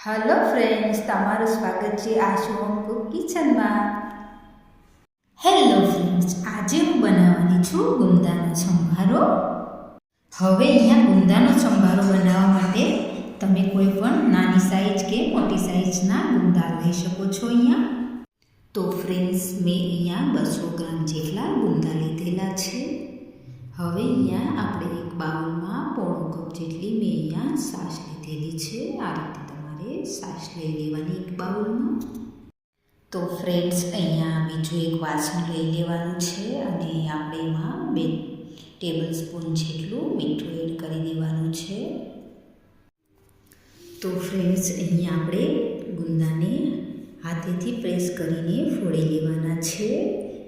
Hello friends, તમારું સ્વાગત છે આશુ હોમ કુક કિચનમાં. હેલો ફ્રેન્ડ્સ, આજે હું બનાવવાની છું ગુંદાનો સંભારો. હવે અહીંયા ગુંદાનો સંભારો બનાવવા માટે તમે કોઈ પણ નાની સાઈઝ કે મોટી સાઈઝના ગુંદા લઈ શકો છો. અહીંયા તો ફ્રેન્ડ્સ, મેં અહીંયા 200 ગ્રામ જેટલા ગુંદા લીધેલા છે. હવે અહીંયા આપણે એક બાઉલમાં પોણો કપ જેટલી મેં અહીંયા છાશ લીધેલી છે. આ રીતે છાશ લઈ લેવાની એક બાઉલમાં. તો ફ્રેન્ડ્સ, અહીંયા બીજું એક વાસણ લઈ લેવાનું છે અને આપણે એમાં 2 ટેબલ સ્પૂન જેટલું મીઠું એડ કરી દેવાનું છે. તો ફ્રેન્ડ્સ, અહીંયા આપણે ગુંદાને હાથેથી પ્રેસ કરીને ફોડી લેવાના છે.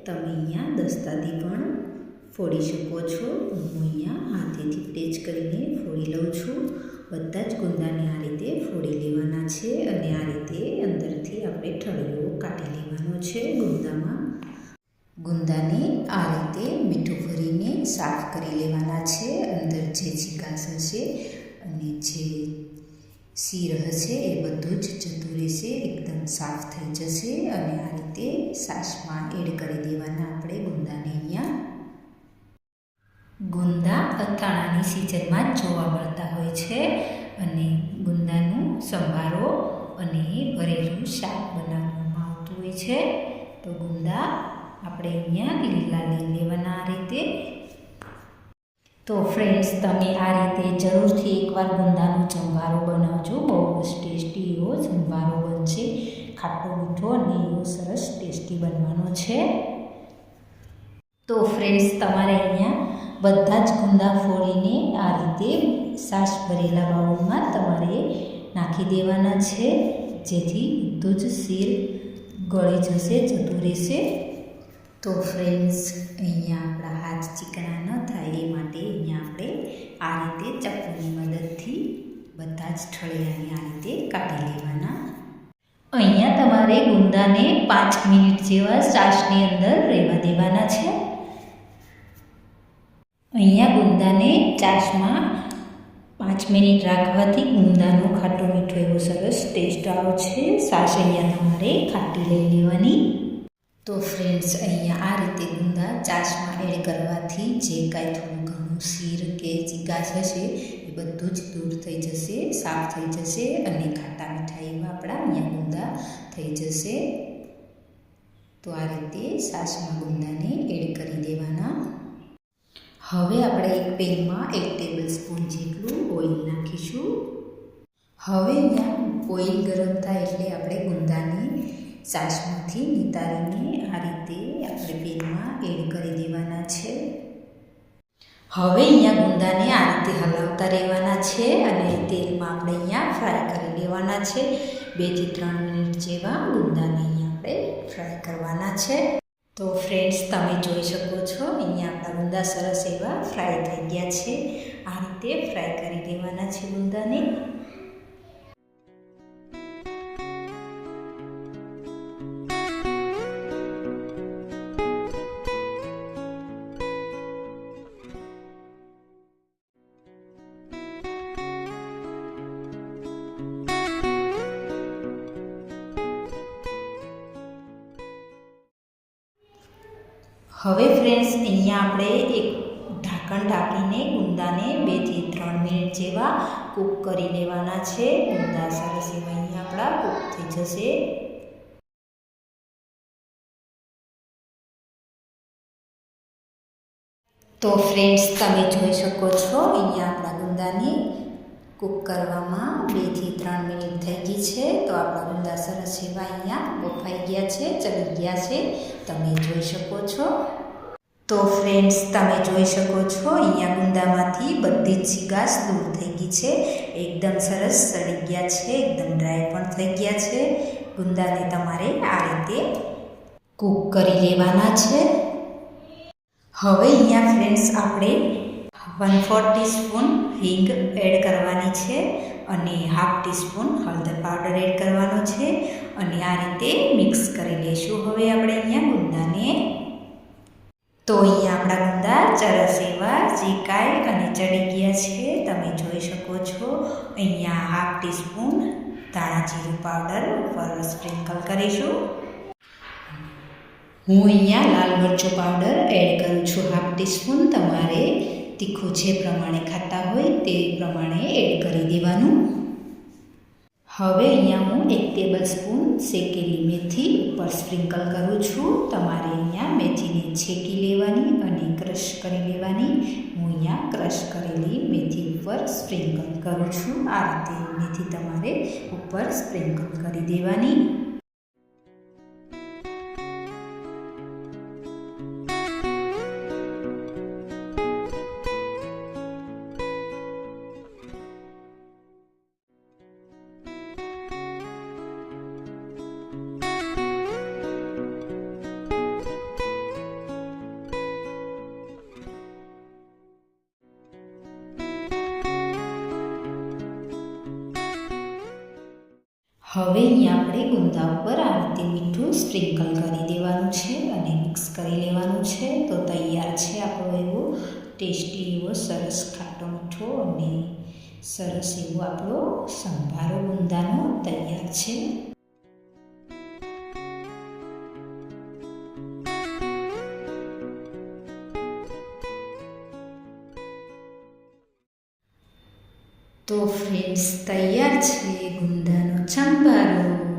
તમે અહીંયા દસ્તાથી પણ ફોડી શકો છો. હું અહીંયા હાથેથી પ્રેસ કરીને ફોડી લઉં છું. બધા જ ગુંદાને આ રીતે ફોડી લેવાના છે અને આ રીતે અંદરથી આપણે ઠળિયો કાઢી લેવાનો છે. ગુંદાને આ રીતે મીઠું ભરીને સાફ કરી લેવાના છે. અંદર જે ચીકાશ હશે અને જે શીર હશે એ બધું જ જતું રહેશે, એકદમ સાફ થઈ જશે. અને આ રીતે છાશમાં એડ કરી દેવાના આપણે ગુંદાને. અહીંયા ગુંદા અથાણાની સિઝનમાં જ જોવા મળતા હોય છે અને ગુંદાનું સંભારો અને ભરેલું શાક બનાવવામાં આવતું હોય છે. તો ગુંદા આપણે અહીંયા લીલા લઈ લેવાના આ રીતે. તો ફ્રેન્ડ્સ, તમે આ રીતે જરૂરથી એકવાર ગુંદાનો સંભારો બનાવજો. બહુ જ ટેસ્ટી એવો સંભારો બનશે. ખાટો મીઠો અને એવો સરસ ટેસ્ટી બનવાનો છે. તો ફ્રેન્ડ્સ, તમારે અહીંયા બધા જ ગુંદા ફોડીને આ રીતે છાશ ભરેલા બાઉલમાં તમારે નાખી દેવાના છે, જેથી બધું જ શીર ગળી જશે, જતું રહેશે. તો ફ્રેન્ડ્સ, અહીંયા આપણા હાથ ચીકણા ન થાય એ માટે અહીંયા આપણે આ રીતે ચપ્પુની મદદથી બધા જ ઠળિયાને આ રીતે કાઢી લેવાના. અહીંયા તમારે ગુંદાને 5 મિનિટ જેવા છાશની અંદર રહેવા દેવાના છે. અહીંયા ગુંદાને છાશમાં 5 મિનિટ રાખવાથી ગુંદાનો ખાટો મીઠો એવો સરસ ટેસ્ટ આવે છે. છાશ અહીંયા તમારે ખાટી લઈ લેવાની. તો ફ્રેન્ડ્સ, અહીંયા આ રીતે ગુંદા છાશમાં એડ કરવાથી જે કાંઈ થોડું ઘણું શીર કે ચીકાશ હશે એ બધું જ દૂર થઈ જશે, સાફ થઈ જશે અને ખાટા મીઠા એવા આપણા અહીંયા ગુંદા થઈ જશે. તો આ રીતે છાશમાં ગુંદાને એડ કરી દેવાના. હવે આપણે એક પેનમાં 1 ટેબલ સ્પૂન જેટલું ઓઇલ નાખીશું. હવે અહીંયા ઓઇલ ગરમ થાય એટલે આપણે ગુંદાને છાશમાંથી નિતારીને આ રીતે આપણે પેનમાં એડ કરી દેવાના છે. હવે અહીંયા ગુંદાને આ રીતે હલાવતા રહેવાના છે અને તેલમાં આપણે અહીંયા ફ્રાય કરી લેવાના છે. 2 થી 3 મિનિટ જેવા ગુંદાને અહીંયા આપણે ફ્રાય કરવાના છે. તો ફ્રેન્ડ્સ, તમે જોઈ શકો છો અહીંયા આપણા ગુંદા સરસ એવા ફ્રાય થઈ ગયા છે. આ રીતે ફ્રાય કરી દેવાના છે ગુંદાને. હવે ફ્રેન્ડ્સ, અહીંયા આપણે એક ઢાંકણ ઢાંકીને ગુંદાને 2 થી 3 મિનિટ જેવા કૂક કરી લેવાના છે. ગુંદા સરસ એવા અહીંયા આપણા કૂક થઈ જશે. તો ફ્રેન્ડ્સ, તમે જોઈ શકો છો અહીંયા આપણા ગુંદાને કૂક કરવામાં 2 થી 3 મિનિટ થઈ ગઈ છે. તો આપણા ગુંદા સરસ એવા અહીંયા બફાઈ ગયા છે, ચડી ગયા છે, તમે જોઈ શકો છો. તો ફ્રેન્ડ્સ, તમે જોઈ શકો છો અહીંયા ગુંદામાંથી બધી જ ચીકાશ દૂર થઈ ગઈ છે. એકદમ સરસ સડી ગયા છે, એકદમ ડ્રાય પણ થઈ ગયા છે. ગુંદાને તમારે આ રીતે કૂક કરી લેવાના છે. હવે અહીંયા ફ્રેન્ડ્સ, આપણે 1/4 ટીસ્પૂન હિંગ એડ કરવાની છે અને 1/2 ટીસ્પૂન હળદર પાવડર એડ કરવાનો છે અને આ રીતે મિક્સ કરી લઈશું. હવે આપણે અહીંયા ગુંદાને. તો અહીંયા આપણા ગુંદા સરસ એવા ચીકાઈ અને ચડી ગયા છે, તમે જોઈ શકો છો. અહીંયા 1/2 ટીસ્પૂન ધાણા જીરું પાવડર ઉપર સ્પ્રિંકલ કરીશું. હું અહીંયા લાલ મરચું પાવડર એડ કરું છું 1/2 ટીસ્પૂન. તમારે તીખું જે પ્રમાણે ખાતા હોય તે પ્રમાણે એડ કરી દેવાનું. હવે અહીંયા હું 1 ટેબલ સ્પૂન શેકેલી મેથી ઉપર સ્પ્રિંકલ કરું છું. તમારે અહીંયા મેથીને છેકી લેવાની અને ક્રશ કરી લેવાની. હું અહીંયા ક્રશ કરેલી મેથી ઉપર સ્પ્રિંકલ કરું છું. આ રીતે મેથી તમારે ઉપર સ્પ્રિંકલ કરી દેવાની. હવે અહીંયા આપણે ગુંદા ઉપર આ રીતે મીઠું સ્પ્રિંકલ કરી દેવાનું છે અને મિક્સ કરી લેવાનું છે. તો તૈયાર છે આપણો એવો ટેસ્ટી એવો સરસ ખાટો મીઠો અને સરસ એવો આપણો સંભારો ગુંદાનો તૈયાર છે. તો ફ્રેન્ડ્સ તૈયાર છે ગુંદાનો સંભારો.